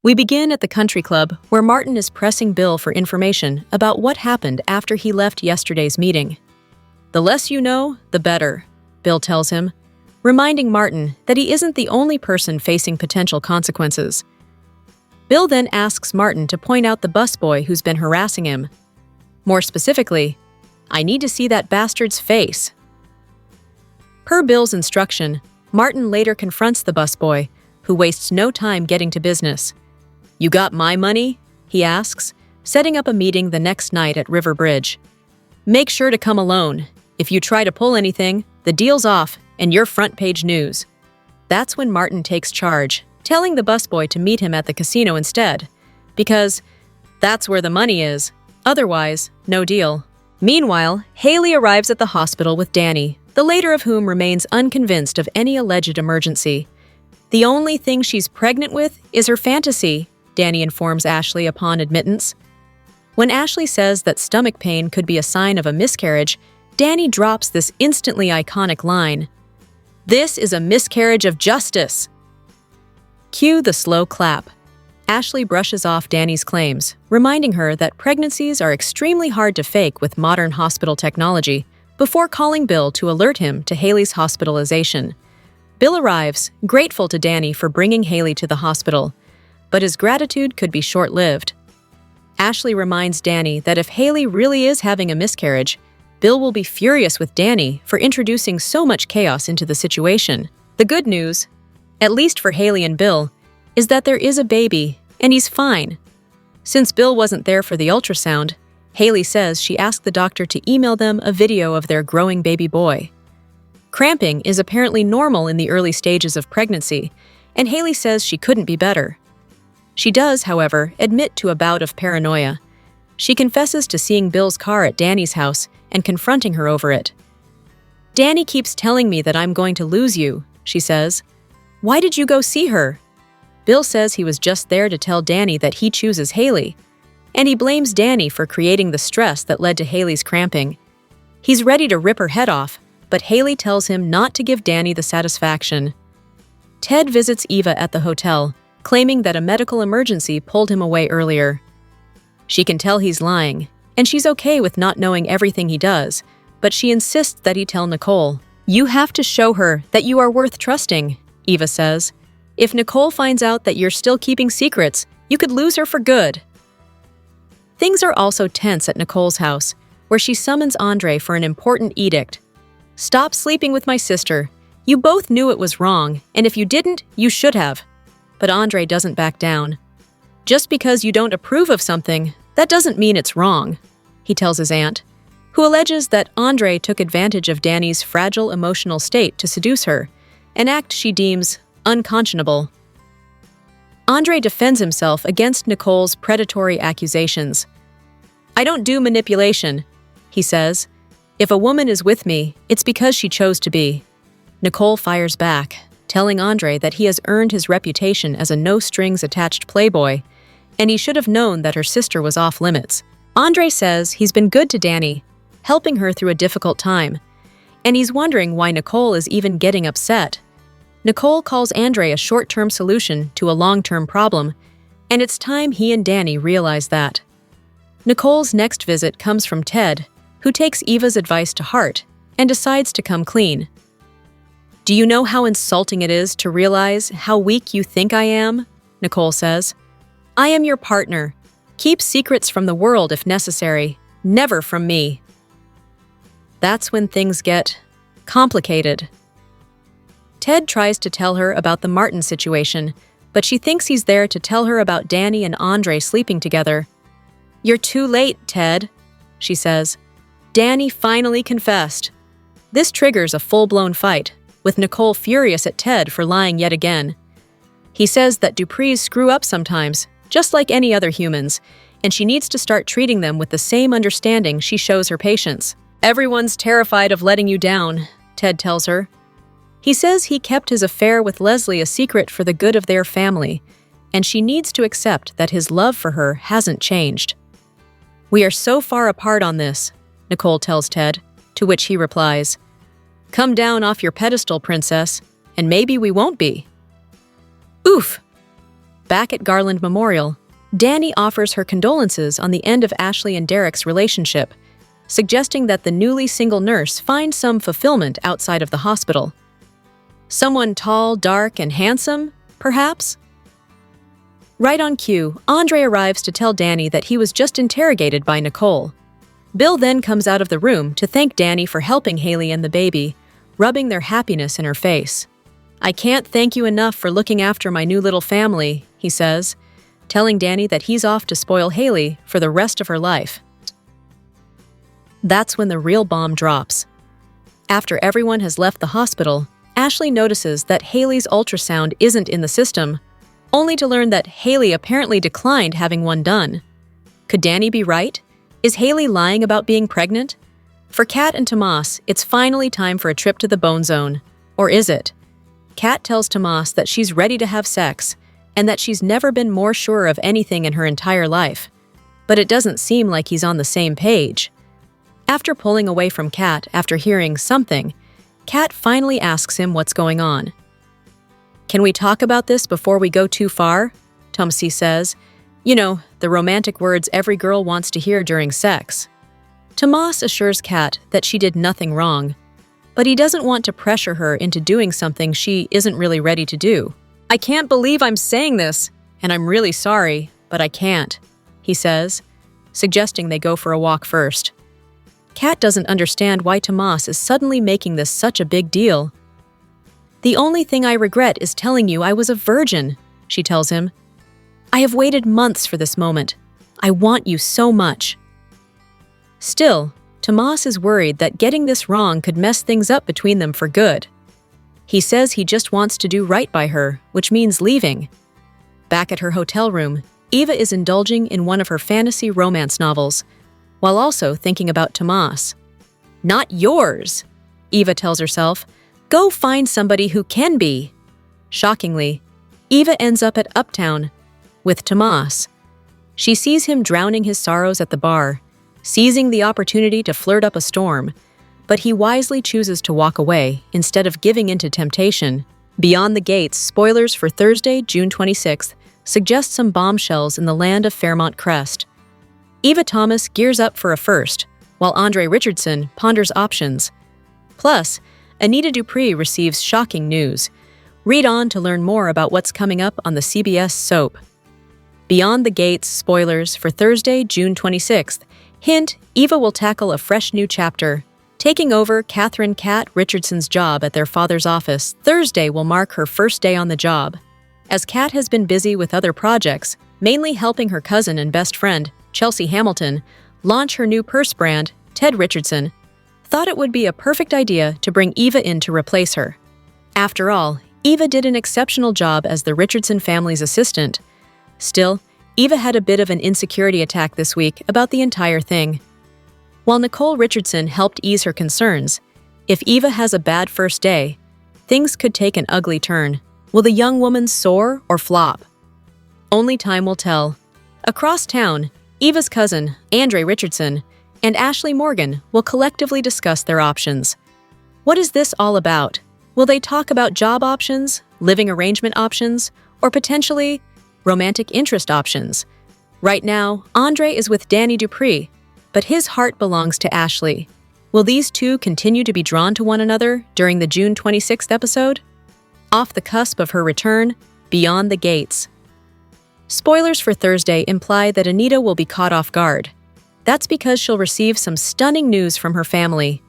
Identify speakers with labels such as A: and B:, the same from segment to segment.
A: We begin at the country club, where Martin is pressing Bill for information about what happened after he left yesterday's meeting. "The less you know, the better," Bill tells him, reminding Martin that he isn't the only person facing potential consequences. Bill then asks Martin to point out the busboy who's been harassing him. More specifically, "I need to see that bastard's face." Per Bill's instruction, Martin later confronts the busboy, who wastes no time getting to business. "You got my money?" he asks, setting up a meeting the next night at River Bridge. "Make sure to come alone. If you try to pull anything, the deal's off and you're front-page news." That's when Martin takes charge, telling the busboy to meet him at the casino instead, because that's where the money is. Otherwise, no deal. Meanwhile, Hayley arrives at the hospital with Danny, the later of whom remains unconvinced of any alleged emergency. The only thing she's pregnant with is her fantasy, Danny informs Ashley upon admittance. When Ashley says that stomach pain could be a sign of a miscarriage, Danny drops this instantly iconic line, "This is a miscarriage of justice." Cue the slow clap. Ashley brushes off Danny's claims, reminding her that pregnancies are extremely hard to fake with modern hospital technology, before calling Bill to alert him to Hayley's hospitalization. Bill arrives, grateful to Danny for bringing Hayley to the hospital, but his gratitude could be short-lived. Ashley reminds Danny that if Hayley really is having a miscarriage, Bill will be furious with Danny for introducing so much chaos into the situation. The good news, at least for Hayley and Bill, is that there is a baby, and he's fine. Since Bill wasn't there for the ultrasound, Hayley says she asked the doctor to email them a video of their growing baby boy. Cramping is apparently normal in the early stages of pregnancy, and Hayley says she couldn't be better. She does, however, admit to a bout of paranoia. She confesses to seeing Bill's car at Danny's house and confronting her over it. "Danny keeps telling me that I'm going to lose you," she says. "Why did you go see her?" Bill says he was just there to tell Danny that he chooses Hayley, and he blames Danny for creating the stress that led to Hayley's cramping. He's ready to rip her head off, but Hayley tells him not to give Danny the satisfaction. Ted visits Eva at the hotel, claiming that a medical emergency pulled him away earlier. She can tell he's lying, and she's okay with not knowing everything he does, but she insists that he tell Nicole. "You have to show her that you are worth trusting," Eva says. "If Nicole finds out that you're still keeping secrets, you could lose her for good." Things are also tense at Nicole's house, where she summons Andre for an important edict. "Stop sleeping with my sister. You both knew it was wrong, and if you didn't, you should have." But Andre doesn't back down. "Just because you don't approve of something, that doesn't mean it's wrong," he tells his aunt, who alleges that Andre took advantage of Danny's fragile emotional state to seduce her, an act she deems unconscionable. Andre defends himself against Nicole's predatory accusations. "I don't do manipulation," he says. "If a woman is with me, it's because she chose to be." Nicole fires back, telling Andre that he has earned his reputation as a no-strings-attached playboy, and he should have known that her sister was off-limits. Andre says he's been good to Danny, helping her through a difficult time, and he's wondering why Nicole is even getting upset. Nicole calls Andre a short-term solution to a long-term problem, and it's time he and Danny realize that. Nicole's next visit comes from Ted, who takes Eva's advice to heart and decides to come clean. "Do you know how insulting it is to realize how weak you think I am?" Nicole says. "I am your partner. Keep secrets from the world if necessary, never from me." That's when things get complicated. Ted tries to tell her about the Martin situation, but she thinks he's there to tell her about Danny and Andre sleeping together. "You're too late, Ted," she says. "Danny finally confessed." This triggers a full-blown fight, with Nicole furious at Ted for lying yet again. He says that Duprees screw up sometimes, just like any other humans, and she needs to start treating them with the same understanding she shows her patients. "Everyone's terrified of letting you down," Ted tells her. He says he kept his affair with Leslie a secret for the good of their family, and she needs to accept that his love for her hasn't changed. "We are so far apart on this," Nicole tells Ted, to which he replies, "Come down off your pedestal, princess, and maybe we won't be." Oof! Back at Garland Memorial, Danny offers her condolences on the end of Ashley and Derek's relationship, suggesting that the newly single nurse find some fulfillment outside of the hospital. Someone tall, dark, and handsome, perhaps? Right on cue, Andre arrives to tell Danny that he was just interrogated by Nicole. Bill then comes out of the room to thank Danny for helping Hayley and the baby, rubbing their happiness in her face. "I can't thank you enough for looking after my new little family," he says, telling Danny that he's off to spoil Hayley for the rest of her life. That's when the real bomb drops. After everyone has left the hospital, Ashley notices that Hayley's ultrasound isn't in the system, only to learn that Hayley apparently declined having one done. Could Danny be right? Is Hayley lying about being pregnant? For Kat and Tomas, it's finally time for a trip to the Bone Zone. Or is it? Kat tells Tomas that she's ready to have sex, and that she's never been more sure of anything in her entire life. But it doesn't seem like he's on the same page. After pulling away from Kat after hearing something, Kat finally asks him what's going on. "Can we talk about this before we go too far?" Tomas says. You know, the romantic words every girl wants to hear during sex. Tomas assures Kat that she did nothing wrong, but he doesn't want to pressure her into doing something she isn't really ready to do. "I can't believe I'm saying this, and I'm really sorry, but I can't," he says, suggesting they go for a walk first. Kat doesn't understand why Tomas is suddenly making this such a big deal. "The only thing I regret is telling you I was a virgin," she tells him. "I have waited months for this moment. I want you so much." Still, Tomas is worried that getting this wrong could mess things up between them for good. He says he just wants to do right by her, which means leaving. Back at her hotel room, Eva is indulging in one of her fantasy romance novels, while also thinking about Tomas. "Not yours," Eva tells herself. "Go find somebody who can be." Shockingly, Eva ends up at Uptown with Tomas. She sees him drowning his sorrows at the bar, seizing the opportunity to flirt up a storm, but he wisely chooses to walk away instead of giving in to temptation. Beyond the Gates, spoilers for Thursday, June 26th, suggest some bombshells in the land of Fairmont Crest. Eva Thomas gears up for a first, while Andre Richardson ponders options. Plus, Anita Dupree receives shocking news. Read on to learn more about what's coming up on the CBS soap. Beyond the Gates, spoilers for Thursday, June 26th. Hint, Eva will tackle a fresh new chapter. Taking over Catherine "Kat" Richardson's job at their father's office, Thursday will mark her first day on the job. As Kat has been busy with other projects, mainly helping her cousin and best friend, Chelsea Hamilton, launch her new purse brand, Ted Richardson, thought it would be a perfect idea to bring Eva in to replace her. After all, Eva did an exceptional job as the Richardson family's assistant. Still, Eva had a bit of an insecurity attack this week about the entire thing. While Nicole Richardson helped ease her concerns, if Eva has a bad first day, things could take an ugly turn. Will the young woman soar or flop? Only time will tell. Across town, Eva's cousin, Andre Richardson, and Ashley Morgan will collectively discuss their options. What is this all about? Will they talk about job options, living arrangement options, or potentially romantic interest options? Right now, Andre is with Danny Dupree, but his heart belongs to Ashley. Will these two continue to be drawn to one another during the June 26th episode? Off the cusp of her return, Beyond the Gates. Spoilers for Thursday imply that Anita will be caught off guard. That's because she'll receive some stunning news from her family.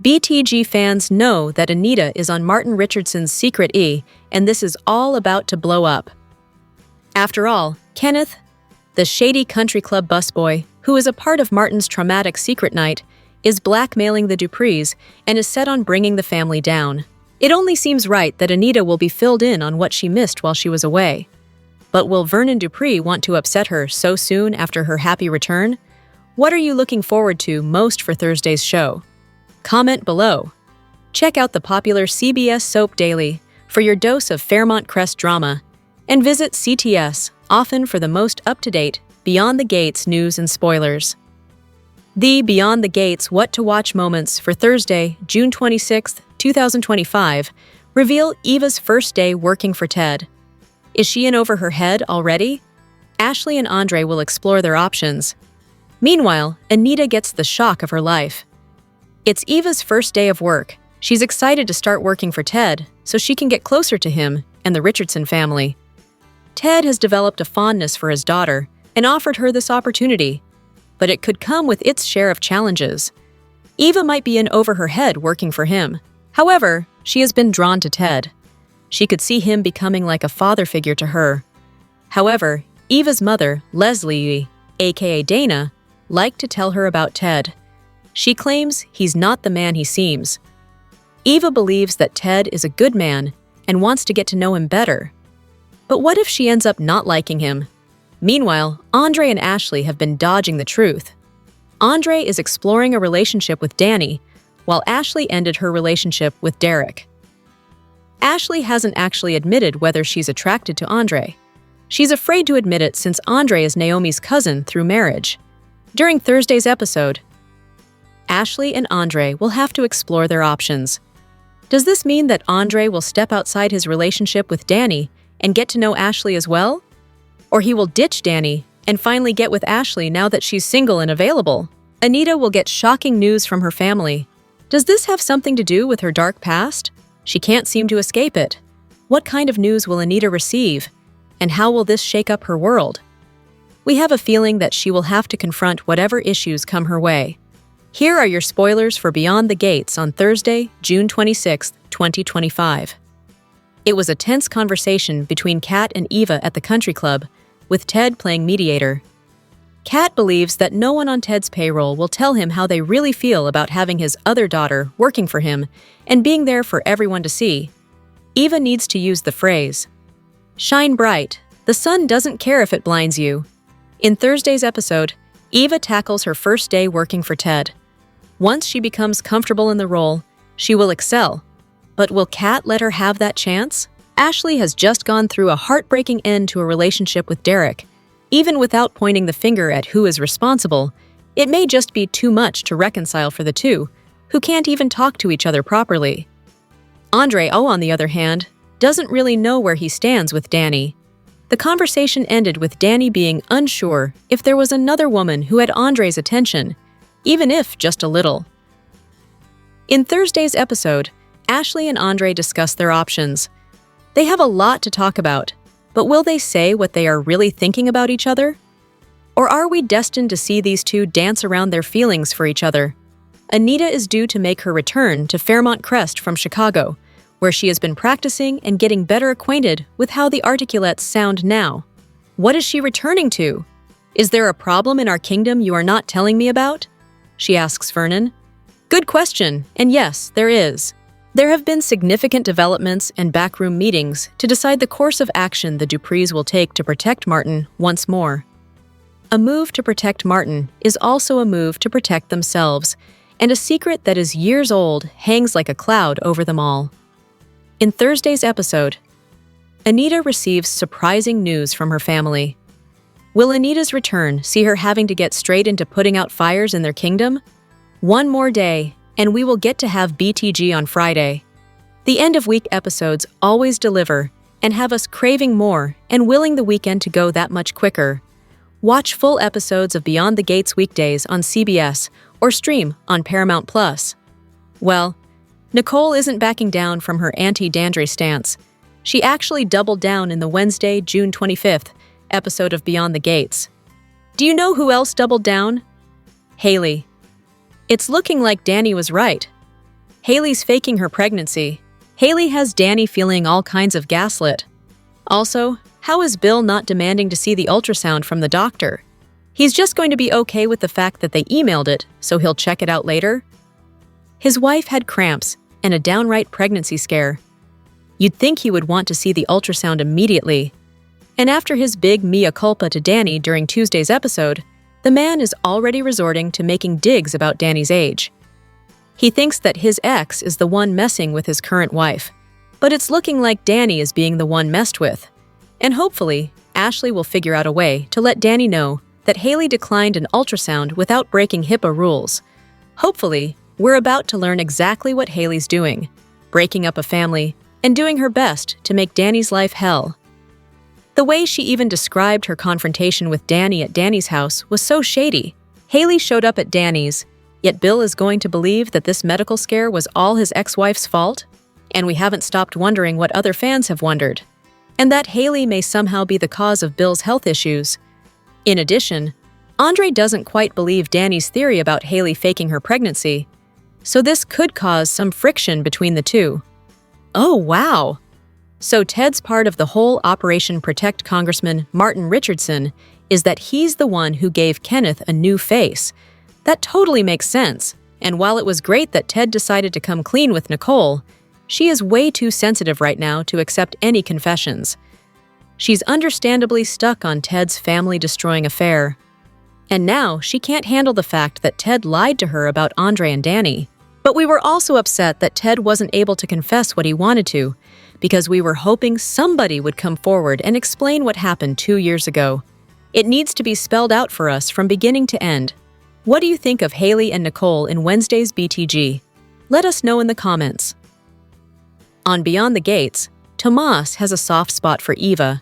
A: BTG fans know that Anita is on Martin Richardson's Secret E, and this is all about to blow up. After all, Kenneth, the shady country club busboy, who is a part of Martin's traumatic secret night, is blackmailing the Duprees and is set on bringing the family down. It only seems right that Anita will be filled in on what she missed while she was away. But will Vernon Dupree want to upset her so soon after her happy return? What are you looking forward to most for Thursday's show? Comment below. Check out the popular CBS Soap Daily for your dose of Fairmont Crest drama, and visit CTS often for the most up-to-date Beyond the Gates news and spoilers. The Beyond the Gates What to Watch moments for Thursday, June 26, 2025, reveal Eva's first day working for Ted. Is she in over her head already? Ashley and Andre will explore their options. Meanwhile, Anita gets the shock of her life. It's Eva's first day of work. She's excited to start working for Ted so she can get closer to him and the Richardson family. Ted has developed a fondness for his daughter and offered her this opportunity, but it could come with its share of challenges. Eva might be in over her head working for him. However, she has been drawn to Ted. She could see him becoming like a father figure to her. However, Eva's mother, Leslie, aka Dana, liked to tell her about Ted. She claims he's not the man he seems. Eva believes that Ted is a good man and wants to get to know him better. But what if she ends up not liking him? Meanwhile, Andre and Ashley have been dodging the truth. Andre is exploring a relationship with Danny, while Ashley ended her relationship with Derek. Ashley hasn't actually admitted whether she's attracted to Andre. She's afraid to admit it since Andre is Naomi's cousin through marriage. During Thursday's episode, Ashley and Andre will have to explore their options. Does this mean that Andre will step outside his relationship with Danny and get to know Ashley as well? Or he will ditch Danny and finally get with Ashley now that she's single and available? Anita will get shocking news from her family. Does this have something to do with her dark past? She can't seem to escape it. What kind of news will Anita receive? And how will this shake up her world? We have a feeling that she will have to confront whatever issues come her way. Here are your spoilers for Beyond the Gates on Thursday, June 26, 2025. It was a tense conversation between Kat and Eva at the country club, with Ted playing mediator. Kat believes that no one on Ted's payroll will tell him how they really feel about having his other daughter working for him and being there for everyone to see. Eva needs to use the phrase, "Shine bright. The sun doesn't care if it blinds you." In Thursday's episode, Eva tackles her first day working for Ted. Once she becomes comfortable in the role, she will excel. But will Kat let her have that chance? Ashley has just gone through a heartbreaking end to a relationship with Derek. Even without pointing the finger at who is responsible, it may just be too much to reconcile for the two, who can't even talk to each other properly. Andre, on the other hand, doesn't really know where he stands with Danny. The conversation ended with Danny being unsure if there was another woman who had Andre's attention, even if just a little. In Thursday's episode, Ashley and Andre discuss their options. They have a lot to talk about, but will they say what they are really thinking about each other? Or are we destined to see these two dance around their feelings for each other? Anita is due to make her return to Fairmont Crest from Chicago, where she has been practicing and getting better acquainted with how the articulates sound now. What is she returning to? Is there a problem in our kingdom you are not telling me about? She asks Vernon. Good question, and yes, there is. There have been significant developments and backroom meetings to decide the course of action the Duprees will take to protect Martin once more. A move to protect Martin is also a move to protect themselves, and a secret that is years old hangs like a cloud over them all. In Thursday's episode, Anita receives surprising news from her family. Will Anita's return see her having to get straight into putting out fires in their kingdom? One more day, and we will get to have BTG on Friday. The end-of-week episodes always deliver and have us craving more and willing the weekend to go that much quicker. Watch full episodes of Beyond the Gates weekdays on CBS or stream on Paramount+. Well, Nicole isn't backing down from her anti-Dandre stance. She actually doubled down in the Wednesday, June 25th episode of Beyond the Gates. Do you know who else doubled down? Hayley. It's looking like Danny was right. Hayley's faking her pregnancy. Hayley has Danny feeling all kinds of gaslit. Also, how is Bill not demanding to see the ultrasound from the doctor? He's just going to be okay with the fact that they emailed it, so he'll check it out later? His wife had cramps and a downright pregnancy scare. You'd think he would want to see the ultrasound immediately. And after his big mea culpa to Danny during Tuesday's episode, the man is already resorting to making digs about Danny's age. He thinks that his ex is the one messing with his current wife, but it's looking like Danny is being the one messed with. And hopefully, Ashley will figure out a way to let Danny know that Hayley declined an ultrasound without breaking HIPAA rules. Hopefully, we're about to learn exactly what Hayley's doing, breaking up a family and doing her best to make Danny's life hell. The way she even described her confrontation with Danny at Danny's house was so shady. Hayley showed up at Danny's, yet Bill is going to believe that this medical scare was all his ex-wife's fault? And we haven't stopped wondering what other fans have wondered. And that Hayley may somehow be the cause of Bill's health issues. In addition, Andre doesn't quite believe Danny's theory about Hayley faking her pregnancy, so this could cause some friction between the two. Oh, wow! So Ted's part of the whole Operation Protect Congressman Martin Richardson is that he's the one who gave Kenneth a new face. That totally makes sense, and while it was great that Ted decided to come clean with Nicole, she is way too sensitive right now to accept any confessions. She's understandably stuck on Ted's family-destroying affair. And now she can't handle the fact that Ted lied to her about Andre and Danny. But we were also upset that Ted wasn't able to confess what he wanted to, because we were hoping somebody would come forward and explain what happened 2 years ago. It needs to be spelled out for us from beginning to end. What do you think of Hayley and Nicole in Wednesday's BTG? Let us know in the comments. On Beyond the Gates, Tomas has a soft spot for Eva.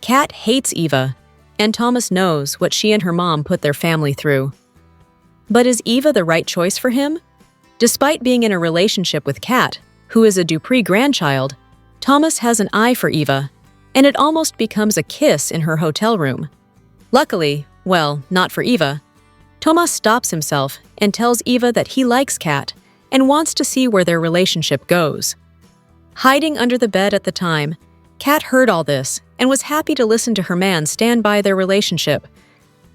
A: Kat hates Eva, and Tomas knows what she and her mom put their family through. But is Eva the right choice for him? Despite being in a relationship with Kat, who is a Dupree grandchild, Tomas has an eye for Eva, and it almost becomes a kiss in her hotel room. Luckily, well, not for Eva, Tomas stops himself and tells Eva that he likes Kat and wants to see where their relationship goes. Hiding under the bed at the time, Kat heard all this and was happy to listen to her man stand by their relationship.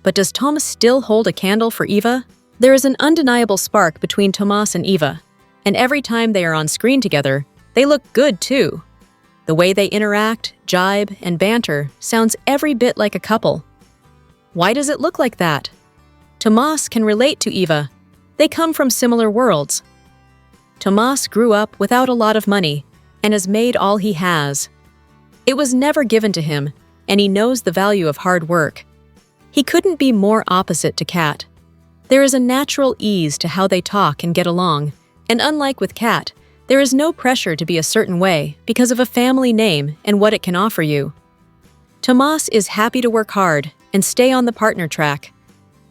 A: But does Tomas still hold a candle for Eva? There is an undeniable spark between Tomas and Eva, and every time they are on screen together, they look good too. The way they interact, jibe, and banter sounds every bit like a couple. Why does it look like that? Tomas can relate to Eva. They come from similar worlds. Tomas grew up without a lot of money and has made all he has. It was never given to him, and he knows the value of hard work. He couldn't be more opposite to Kat. There is a natural ease to how they talk and get along, and unlike with Kat, there is no pressure to be a certain way because of a family name and what it can offer you. Tomas is happy to work hard and stay on the partner track.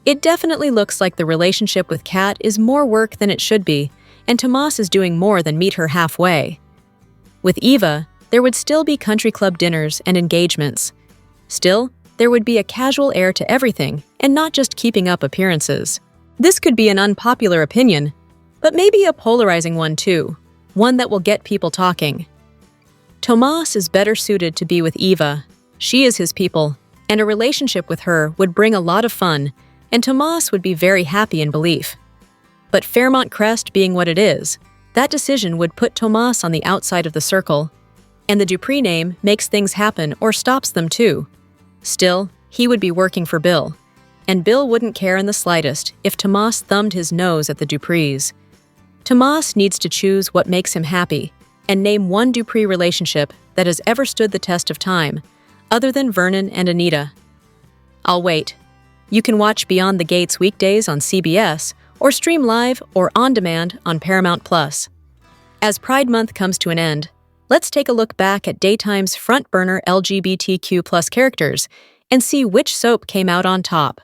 A: It definitely looks like the relationship with Kat is more work than it should be, and Tomas is doing more than meet her halfway. With Eva, there would still be country club dinners and engagements. Still, there would be a casual air to everything and not just keeping up appearances. This could be an unpopular opinion, but maybe a polarizing one too, one that will get people talking. Tomas is better suited to be with Eva. She is his people, and a relationship with her would bring a lot of fun, and Tomas would be very happy in belief. But Fairmont Crest being what it is, that decision would put Tomas on the outside of the circle, and the Dupree name makes things happen or stops them too. Still, he would be working for Bill, and Bill wouldn't care in the slightest if Tomas thumbed his nose at the Duprees. Tomas needs to choose what makes him happy and name one Dupree relationship that has ever stood the test of time, other than Vernon and Anita. I'll wait. You can watch Beyond the Gates weekdays on CBS or stream live or on demand on Paramount+. As Pride Month comes to an end, let's take a look back at daytime's front-burner LGBTQ+ characters and see which soap came out on top.